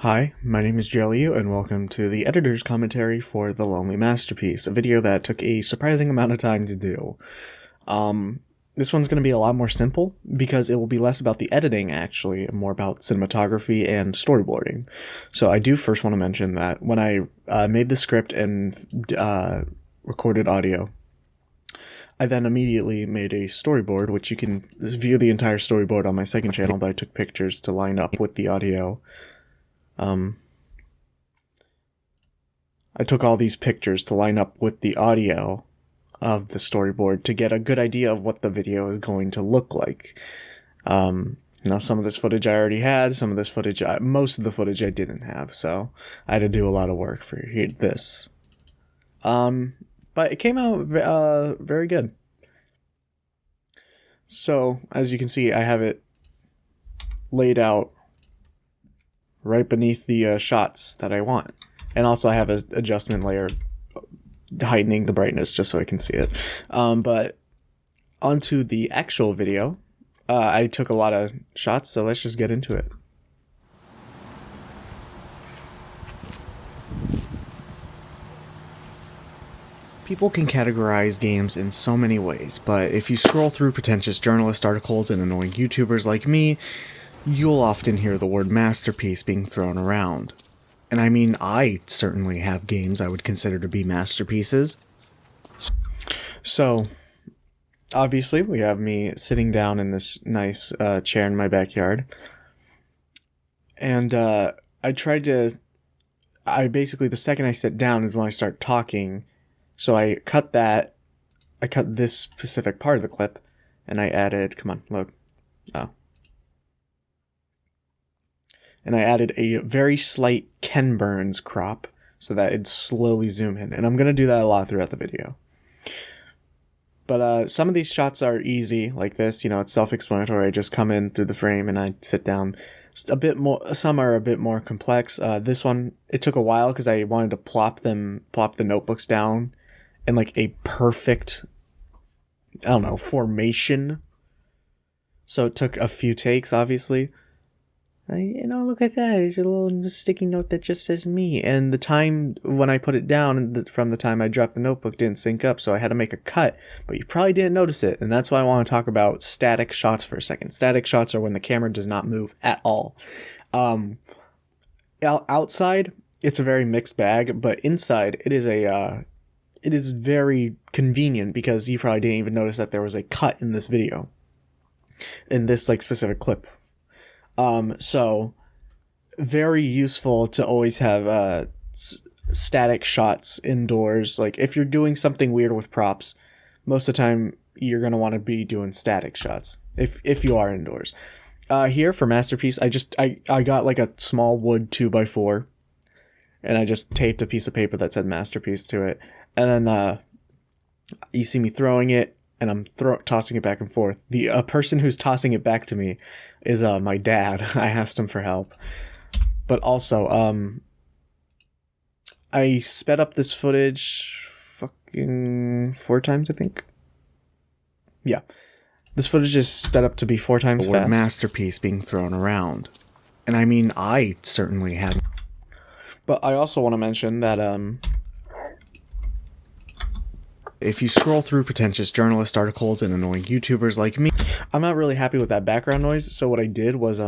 Hi, my name is Jelliu, and welcome to the editor's commentary for The Lonely Masterpiece, a video that took a surprising amount of time to do. This one's going to be a lot more simple, because it will be less about the editing, actually, and more about cinematography and storyboarding. So I do first want to mention that when I made the script and recorded audio, I then immediately made a storyboard, which you can view the entire storyboard on my second channel, but I took pictures to line up with the audio. I took all these pictures to line up with the audio of the storyboard to get a good idea of what the video is going to look like. Now some of this footage I already had, some of this footage, most of the footage I didn't have, so I had to do a lot of work for this. But it came out very good. So, as you can see, I have it laid out right beneath the shots that I want. And also I have an adjustment layer heightening the brightness just so I can see it. But onto the actual video, I took a lot of shots, so let's just get into it. People can categorize games in so many ways, but if you scroll through pretentious journalist articles and annoying YouTubers like me, you'll often hear the word masterpiece being thrown around. And I mean, I certainly have games I would consider to be masterpieces. So, obviously, we have me sitting down in this nice chair in my backyard. And the second I sit down is when I start talking. So I cut this specific part of the clip, and I added, come on, load. Oh. And I added a very slight Ken Burns crop so that it'd slowly zoom in. And I'm going to do that a lot throughout the video. But some of these shots are easy, like this. You know, it's self-explanatory. I just come in through the frame and I sit down. Some are a bit more complex. This one, it took a while because I wanted to plop the notebooks down in like a perfect, I don't know, formation. So it took a few takes, obviously. Look at that. There's a little sticky note that just says me. And the time when I put it down from the time I dropped the notebook didn't sync up, so I had to make a cut. But you probably didn't notice it, and that's why I want to talk about static shots for a second. Static shots are when the camera does not move at all. Outside, it's a very mixed bag, but inside, it is very convenient because you probably didn't even notice that there was a cut in this video. In this specific clip. So very useful to always have static shots indoors. Like if you're doing something weird with props, most of the time you're going to want to be doing static shots if you are indoors. Here for Masterpiece, I got like a small wood 2x4 and I just taped a piece of paper that said Masterpiece to it. And then you see me throwing it, and I'm tossing it back and forth. The person who's tossing it back to me is my dad. I asked him for help. But also, I sped up this footage fucking 4 times, I think. Yeah. This footage is sped up to be 4 times fast. Masterpiece being thrown around. And I mean, I certainly have. But I also want to mention that, if you scroll through pretentious journalist articles and annoying YouTubers like me, I'm not really happy with that background noise. So what I did was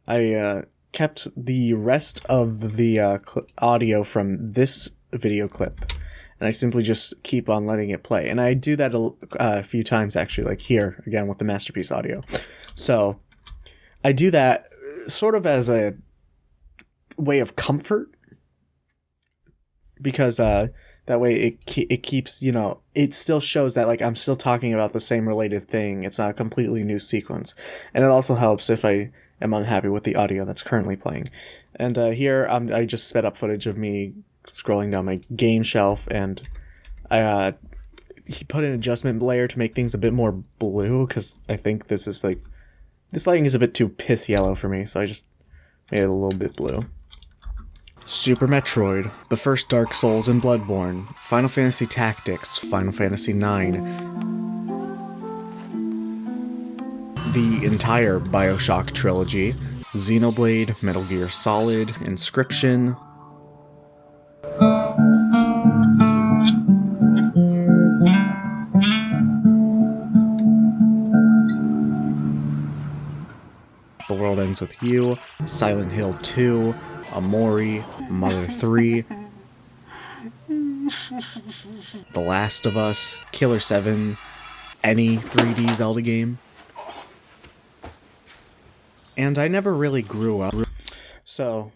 I kept the rest of the audio from this video clip, and I simply just keep on letting it play. And I do that a few times actually, like here again with the Masterpiece audio. So I do that sort of as a way of comfort, because that way it keeps, it still shows that I'm still talking about the same related thing. It's not a completely new sequence. And it also helps if I am unhappy with the audio that's currently playing. And here I just sped up footage of me scrolling down my game shelf, and I put an adjustment layer to make things a bit more blue, because I think this lighting is a bit too piss yellow for me, so I just made it a little bit blue. Super Metroid, the first Dark Souls and Bloodborne, Final Fantasy Tactics, Final Fantasy IX, the entire BioShock trilogy, Xenoblade, Metal Gear Solid, Inscription. The World Ends With You, Silent Hill 2, Amori, Mother 3, The Last of Us, Killer 7, any 3D Zelda game. And I never really grew up. So,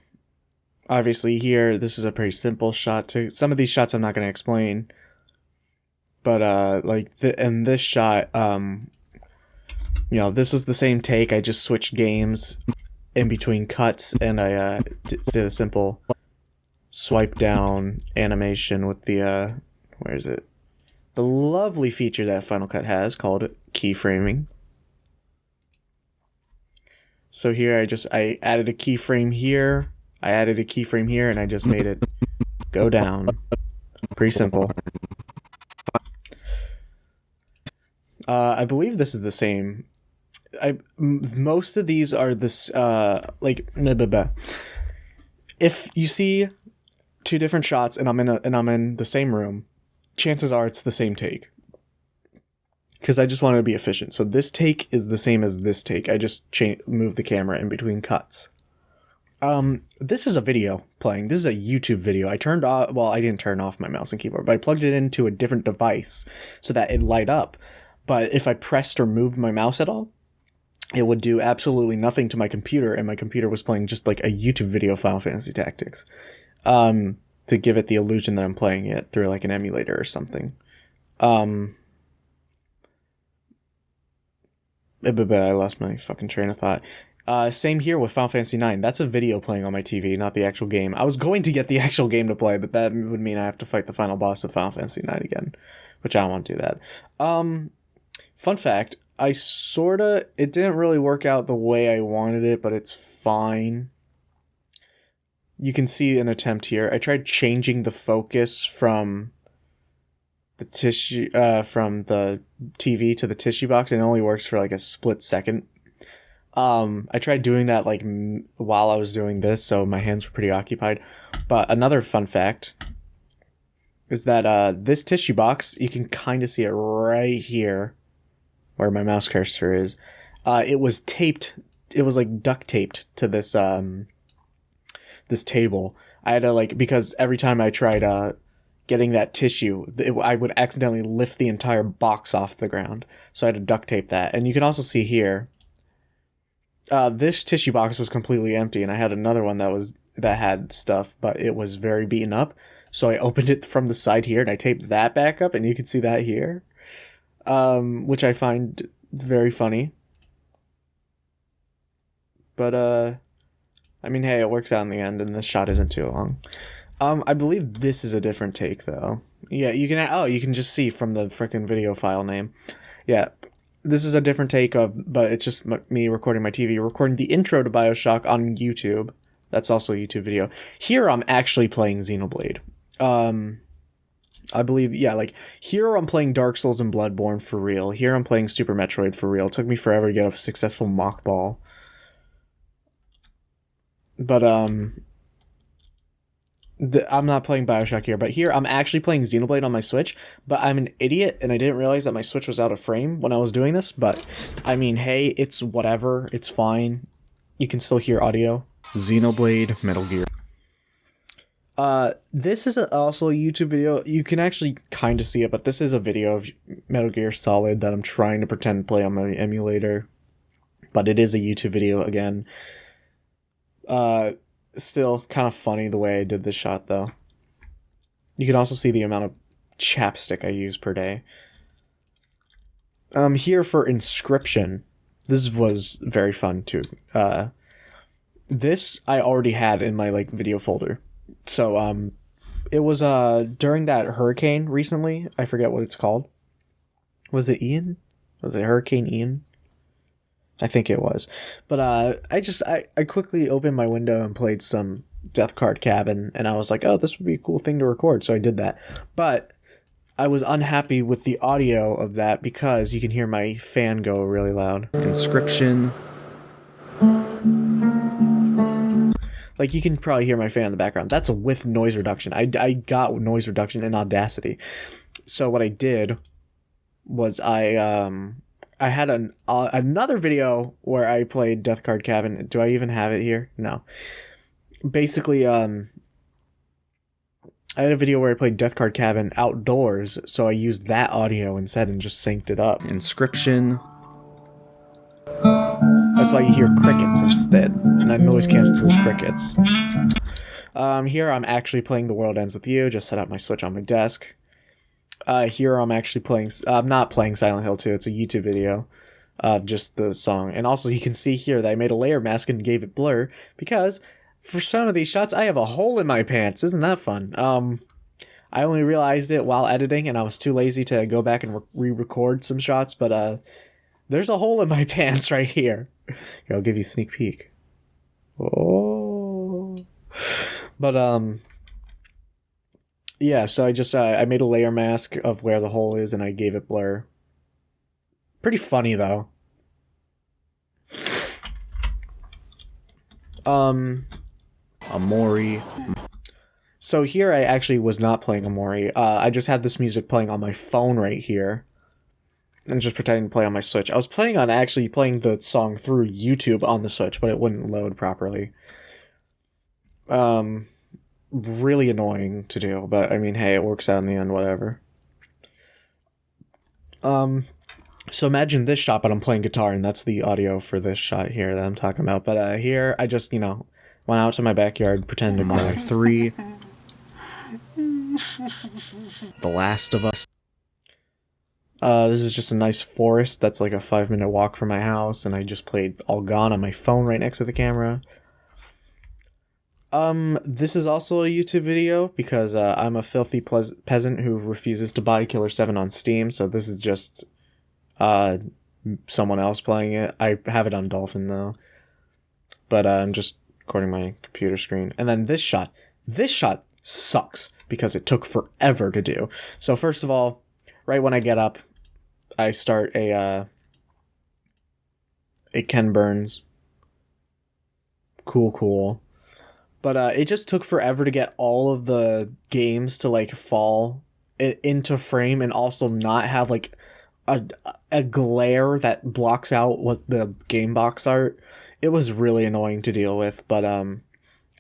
obviously here, this is a pretty simple shot too. Some of these shots I'm not going to explain. But, in this shot, you know, this is the same take. I just switched games in between cuts, and I did a simple swipe down animation with the, where is it? The lovely feature that Final Cut has called keyframing. So here I added a keyframe here, I added a keyframe here, and I just made it go down. Pretty simple. I believe this is the same. Most of these are this if you see two different shots and I'm in the same room, chances are it's the same take, because I just wanted to be efficient. So this take is the same as this take. I just moved the camera in between cuts. This is a video playing. This is a YouTube video. I turned off, well, I didn't turn off my mouse and keyboard, but I plugged it into a different device so that it'd light up. But if I pressed or moved my mouse at all, it would do absolutely nothing to my computer, and my computer was playing just like a YouTube video, Final Fantasy Tactics, to give it the illusion that I'm playing it through like an emulator or something. I lost my fucking train of thought. Same here with Final Fantasy IX. That's a video playing on my TV, not the actual game. I was going to get the actual game to play, but that would mean I have to fight the final boss of Final Fantasy IX again, which I don't want to do that. Fun fact, it didn't really work out the way I wanted it, but it's fine. You can see an attempt here. I tried changing the focus from the tissue, from the TV to the tissue box, and it only works for like a split second. I tried doing that like while I was doing this, so my hands were pretty occupied. But another fun fact is that this tissue box, you can kind of see it right here where my mouse cursor is. It was taped. It was like duct taped to this this table. I had to because every time I tried getting that tissue, I would accidentally lift the entire box off the ground. So I had to duct tape that. And you can also see here, this tissue box was completely empty, and I had another one that had stuff, but it was very beaten up. So I opened it from the side here, and I taped that back up, and you can see that here, which I find very funny. But I mean, hey, it works out in the end, and this shot isn't too long. I believe this is a different take, though. Yeah, you can just see from the frickin' video file name. Yeah, this is a different take but it's just me recording my TV, recording the intro to BioShock on YouTube. That's also a YouTube video. Here I'm actually playing Xenoblade. I believe, yeah, here I'm playing Dark Souls and Bloodborne for real. Here I'm playing Super Metroid for real. It took me forever to get a successful mock ball. But, I'm not playing BioShock here, but here I'm actually playing Xenoblade on my Switch, but I'm an idiot, and I didn't realize that my Switch was out of frame when I was doing this, but, I mean, hey, it's whatever, it's fine. You can still hear audio. Xenoblade, Metal Gear. This is also a YouTube video. You can actually kind of see it, but this is a video of Metal Gear Solid that I'm trying to pretend to play on my emulator, but it is a YouTube video again. Still kind of funny the way I did this shot, though. You can also see the amount of chapstick I use per day. Here for Inscription. This was very fun, too. This I already had in my, video folder. So, it was, during that hurricane recently. I forget what it's called. Was it Ian? Was it Hurricane Ian? I think it was. But I quickly opened my window and played some Death Card Cabin, and I was like, oh, this would be a cool thing to record, so I did that. But I was unhappy with the audio of that because you can hear my fan go really loud. Inscription. Like, you can probably hear my fan in the background. That's with noise reduction. I got noise reduction in Audacity. So what I did was I had another video where I played Death Card Cabin. Do I even have it here? No. Basically, I had a video where I played Death Card Cabin outdoors, so I used that audio instead and just synced it up. Inscription. That's why you hear crickets instead, and I noise cancel those crickets. Here I'm actually playing The World Ends With You. Just set up my Switch on my desk. Here I'm actually playing. I'm not playing Silent Hill 2. It's a YouTube video of just the song, and also you can see here that I made a layer mask and gave it blur because for some of these shots I have a hole in my pants. Isn't that fun? I only realized it while editing, and I was too lazy to go back and re-record some shots, but there's a hole in my pants right here. Here, I'll give you a sneak peek. Oh. But, yeah, so I just, I made a layer mask of where the hole is, and I gave it blur. Pretty funny, though. Amori. So here I actually was not playing Amori. I just had this music playing on my phone right here. And just pretending to play on my Switch. I was planning on actually playing the song through YouTube on the Switch, but it wouldn't load properly. Really annoying to do, but I mean, hey, it works out in the end, whatever. So imagine this shot, but I'm playing guitar, and that's the audio for this shot here that I'm talking about. But here, I just, went out to my backyard, pretended to play 3. The Last of Us. This is just a nice forest that's like a 5-minute walk from my house, and I just played All Gone on my phone right next to the camera. This is also a YouTube video because I'm a filthy peasant who refuses to buy Killer 7 on Steam, so this is just someone else playing it. I have it on Dolphin though, but I'm just recording my computer screen. And then this shot sucks because it took forever to do. So first of all, right when I get up, I start a Ken Burns. Cool. But it just took forever to get all of the games to like fall into frame and also not have like a glare that blocks out what the game box art. It was really annoying to deal with, but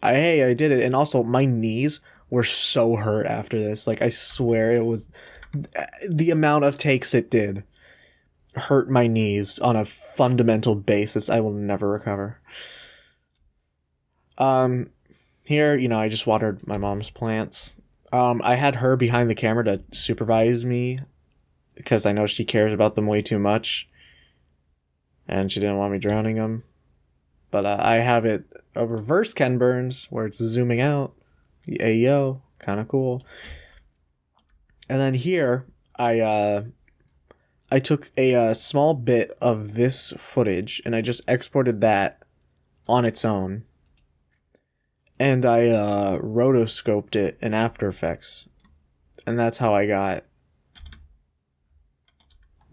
I did it. And also my knees were so hurt after this. Like, I swear it was the amount of takes it did hurt my knees on a fundamental basis I will never recover. Here, I just watered my mom's plants. I had her behind the camera to supervise me because I know she cares about them way too much, and she didn't want me drowning them. But I have it a reverse Ken Burns where it's zooming out. Ayo, kind of cool. And then here, I took a small bit of this footage and I just exported that on its own. And I rotoscoped it in After Effects. And that's how I got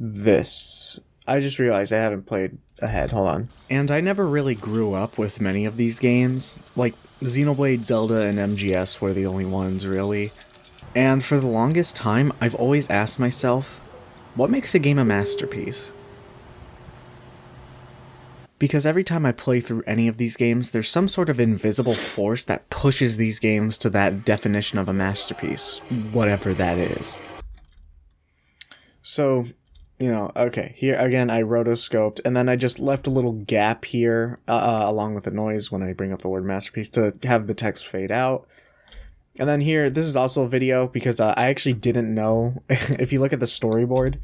this. I just realized I haven't played ahead. Hold on. And I never really grew up with many of these games. Like, Xenoblade, Zelda, and MGS were the only ones, really. And for the longest time, I've always asked myself, what makes a game a masterpiece? Because every time I play through any of these games, there's some sort of invisible force that pushes these games to that definition of a masterpiece, whatever that is. So, okay, here again I rotoscoped, and then I just left a little gap here, along with the noise when I bring up the word masterpiece, to have the text fade out. And then here, this is also a video because I actually didn't know. If you look at the storyboard,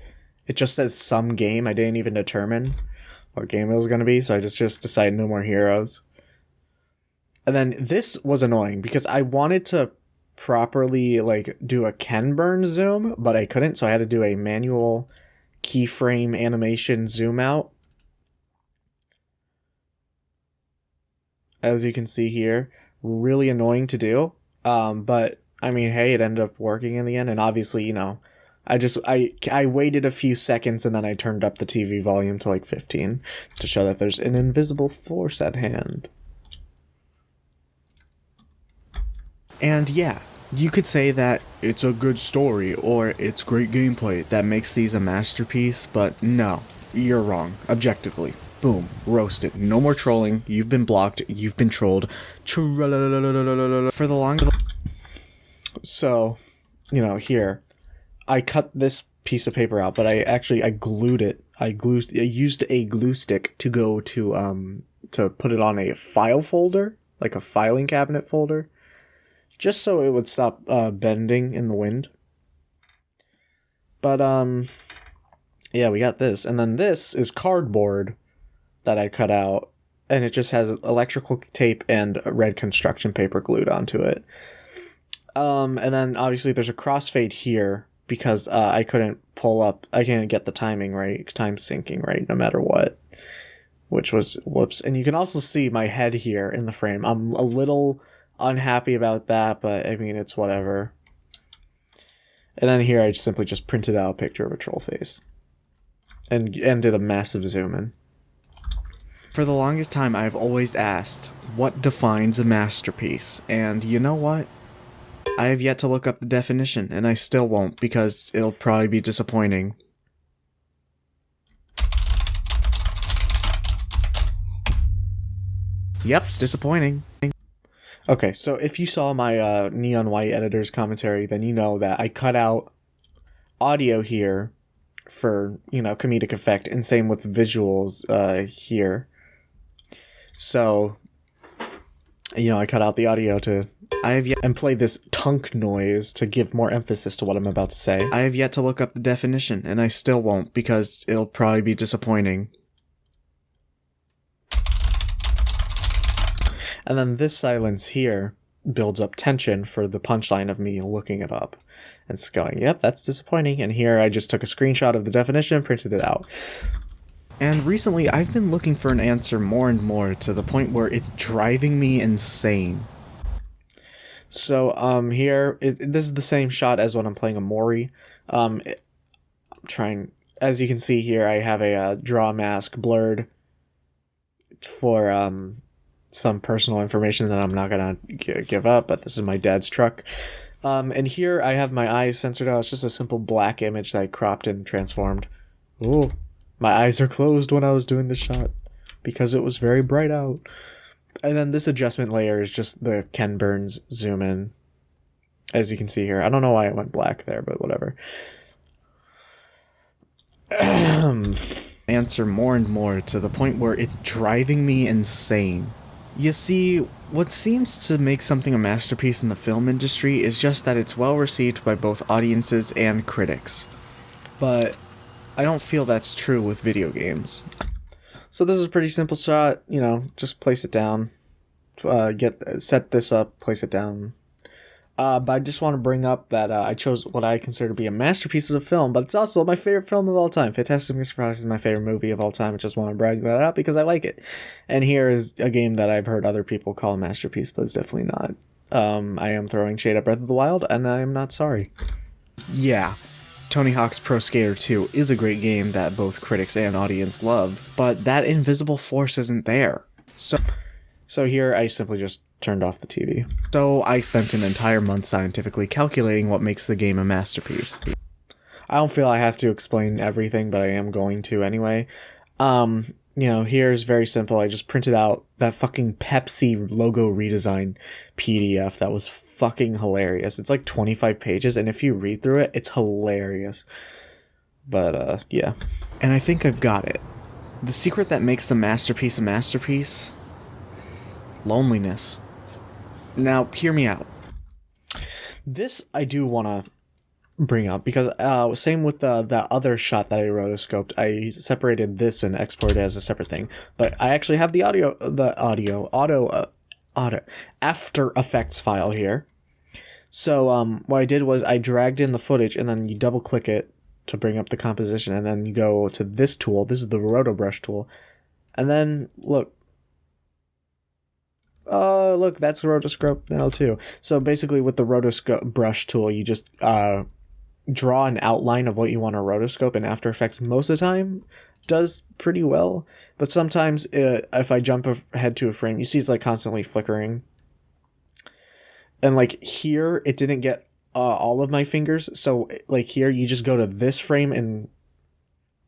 it just says some game. I didn't even determine what game it was going to be, so I just decided no more heroes. And then this was annoying because I wanted to properly do a Ken Burns zoom, but I couldn't, so I had to do a manual keyframe animation zoom out. As you can see here, really annoying to do. But I mean, hey, it ended up working in the end, and obviously, I waited a few seconds and then I turned up the TV volume to 15 to show that there's an invisible force at hand. And yeah, you could say that it's a good story or it's great gameplay that makes these a masterpiece, but no, you're wrong, objectively. Boom, roasted. No more trolling, you've been blocked, you've been trolled. For the long... So, you know, here, I cut this piece of paper out, but I glued it. I used a glue stick to go to put it on a file folder, like a filing cabinet folder, just so it would stop bending in the wind. But yeah, we got this, and then this is cardboard that I cut out, and it just has electrical tape and red construction paper glued onto it. And then obviously there's a crossfade here because I couldn't get the timing right, time syncing right, no matter what. Which was, whoops. And you can also see my head here in the frame. I'm a little unhappy about that, but I mean, it's whatever. And then here I simply just printed out a picture of a troll face. And did a massive zoom in. For the longest time, I've always asked, what defines a masterpiece? And you know what? I have yet to look up the definition, and I still won't, because it'll probably be disappointing. Yep, disappointing. Okay, so if you saw my Neon White editor's commentary, then you know that I cut out audio here for, you know, comedic effect, and same with visuals here. So, you know, I cut out the audio to... and play this tunk noise to give more emphasis to what I'm about to say. I have yet to look up the definition, and I still won't, because it'll probably be disappointing. And then this silence here builds up tension for the punchline of me looking it up. And it's going, yep, that's disappointing. And here I just took a screenshot of the definition and printed it out. And recently I've been looking for an answer more and more to the point where it's driving me insane. So here, this is the same shot as when I'm playing a Mori. I'm trying, as you can see here, I have a draw mask blurred for some personal information that I'm not gonna give up, but this is my dad's truck. And here I have my eyes censored out. It's just a simple black image that I cropped and transformed. Ooh, my eyes are closed when I was doing this shot because it was very bright out. And then this adjustment layer is just the Ken Burns zoom in, as you can see here. I don't know why it went black there, but whatever. Answer more and more to the point where it's driving me insane. You see, what seems to make something a masterpiece in the film industry is just that it's well received by both audiences and critics. But I don't feel that's true with video games. So this is a pretty simple shot, you know, just place it down, set this up, place it down. But I just want to bring up that I chose what I consider to be a masterpiece of the film, but it's also my favorite film of all time. Fantastic Mr. Fox is my favorite movie of all time. I just want to brag that out because I like it. And here is a game that I've heard other people call a masterpiece, but it's definitely not. I am throwing shade at Breath of the Wild, and I am not sorry. Yeah, Tony Hawk's Pro Skater 2 is a great game that both critics and audience love, but that invisible force isn't there. So here I simply just turned off the TV. So I spent an entire month scientifically calculating what makes the game a masterpiece. I don't feel I have to explain everything, but I am going to anyway. You know, here's very simple. I just printed out that fucking Pepsi logo redesign PDF that was fucking hilarious. It's like 25 pages, and if you read through it, it's hilarious. But, yeah. And I think I've got it. The secret that makes a masterpiece, loneliness. Now, hear me out. This I do want to bring up because same with that other shot that I rotoscoped. I separated this and exported it as a separate thing, but I actually have the After Effects file here. So what I did was I dragged in the footage, and then you double click it to bring up the composition, and then you go to this tool. This is the Rotobrush tool, and then look, that's rotoscope now too. So basically with the Rotobrush tool, you just draw an outline of what you want to rotoscope, and After Effects most of the time does pretty well. But sometimes if I jump ahead to a frame, you see it's like constantly flickering. And like here, it didn't get all of my fingers. So like here, you just go to this frame and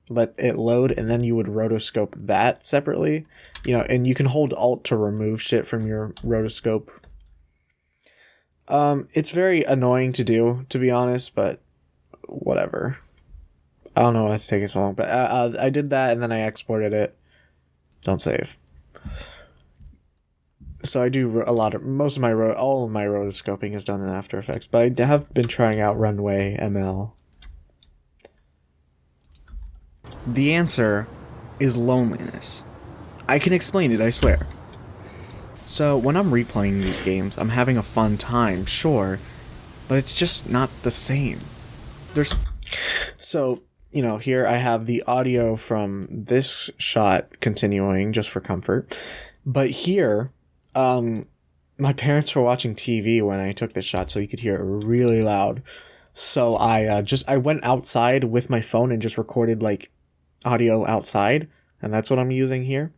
let it load, and then you would rotoscope that separately, you know, and you can hold Alt to remove shit from your rotoscope. It's very annoying to do, to be honest, but whatever. I don't know why it's taking so long, but I did that and then I exported it. Don't save. So I do all of my rotoscoping is done in After Effects, but I have been trying out Runway ML. The answer is loneliness. I can explain it, I swear. So when I'm replaying these games, I'm having a fun time, sure, but it's just not the same. So, you know, here I have the audio from this shot continuing just for comfort, but here, my parents were watching TV when I took this shot, so you could hear it really loud. So I went outside with my phone and just recorded like audio outside, and that's what I'm using here.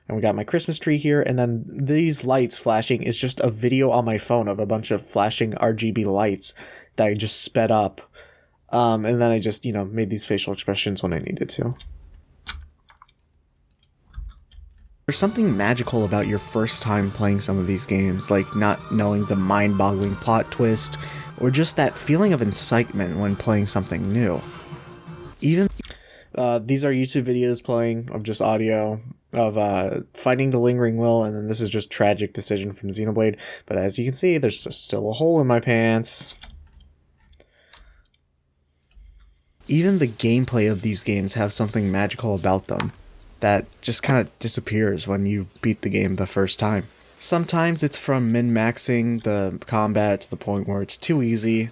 And we got my Christmas tree here, and then these lights flashing is just a video on my phone of a bunch of flashing RGB lights that I just sped up. And then I just, you know, made these facial expressions when I needed to. There's something magical about your first time playing some of these games, like not knowing the mind-boggling plot twist, or just that feeling of excitement when playing something new. Even these are YouTube videos playing of just audio of fighting the Lingering Will, and then this is just Tragic Decision from Xenoblade. But as you can see, there's still a hole in my pants. Even the gameplay of these games have something magical about them that just kind of disappears when you beat the game the first time. Sometimes it's from min-maxing the combat to the point where it's too easy.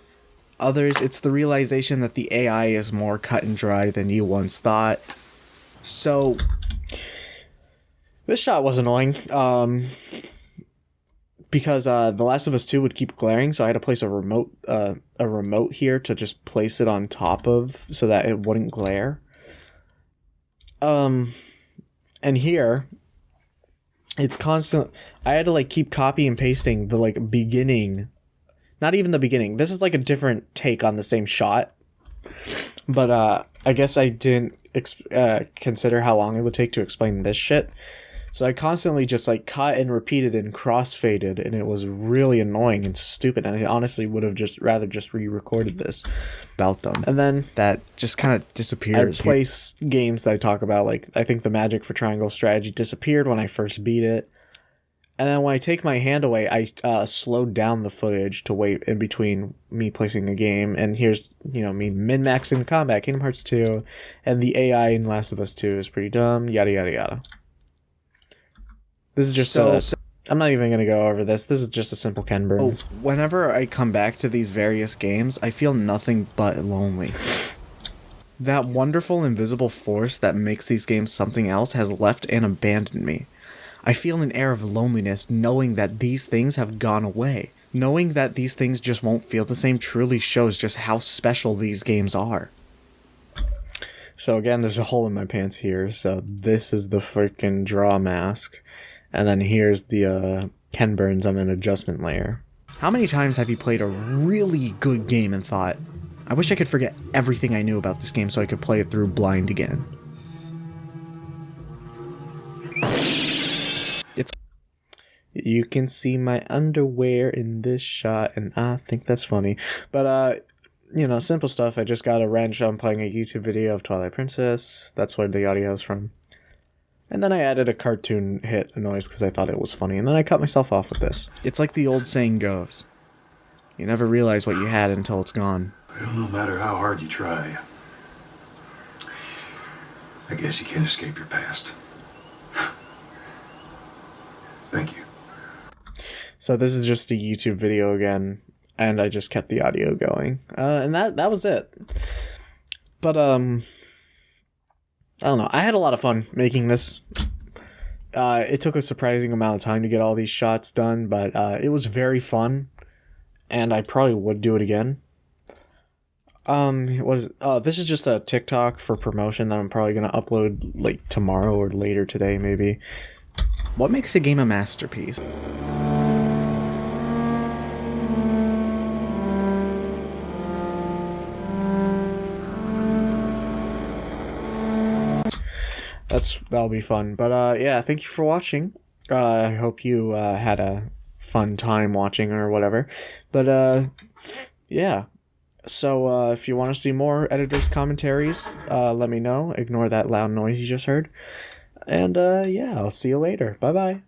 Others, it's the realization that the AI is more cut and dry than you once thought. So, this shot was annoying, because The Last of Us 2 would keep glaring, so I had to place a remote here to just place it on top of, so that it wouldn't glare. And here, it's constant. I had to like keep copy and pasting the like beginning. Not even the beginning. This is like a different take on the same shot. But I guess I didn't consider how long it would take to explain this shit. So I constantly just like cut and repeated and crossfaded, and it was really annoying and stupid. And I honestly would have rather re-recorded this about them. And then that just kind of disappears. I place games that I talk about, like I think the magic for Triangle Strategy disappeared when I first beat it. And then when I take my hand away, I slowed down the footage to wait in between me placing a game. And here's, you know, me min-maxing the combat, Kingdom Hearts 2, and the AI in Last of Us 2 is pretty dumb, yada yada yada. This is just I'm not even going to go over this. This is just a simple Ken Burns. Whenever I come back to these various games, I feel nothing but lonely. That wonderful invisible force that makes these games something else has left and abandoned me. I feel an air of loneliness knowing that these things have gone away. Knowing that these things just won't feel the same truly shows just how special these games are. So again, there's a hole in my pants here, so this is the freaking draw mask. And then here's the Ken Burns on an adjustment layer. How many times have you played a really good game and thought, I wish I could forget everything I knew about this game so I could play it through blind again? You can see my underwear in this shot, and I think that's funny. But, you know, simple stuff. I just got a wrench. I'm playing a YouTube video of Twilight Princess. That's where the audio is from. And then I added a cartoon hit noise because I thought it was funny. And then I cut myself off with this. It's like the old saying goes. You never realize what you had until it's gone. Well, no matter how hard you try, I guess you can't escape your past. Thank you. So this is just a YouTube video again, and I just kept the audio going. And that was it. But, I don't know. I had a lot of fun making this. It took a surprising amount of time to get all these shots done, but it was very fun, and I probably would do it again. This is just a TikTok for promotion that I'm probably going to upload like tomorrow or later today, maybe. What makes a game a masterpiece? That'll be fun. But yeah, thank you for watching. I hope you had a fun time watching or whatever. But yeah. So if you want to see more editors' commentaries, let me know. Ignore that loud noise you just heard. And yeah, I'll see you later. Bye bye.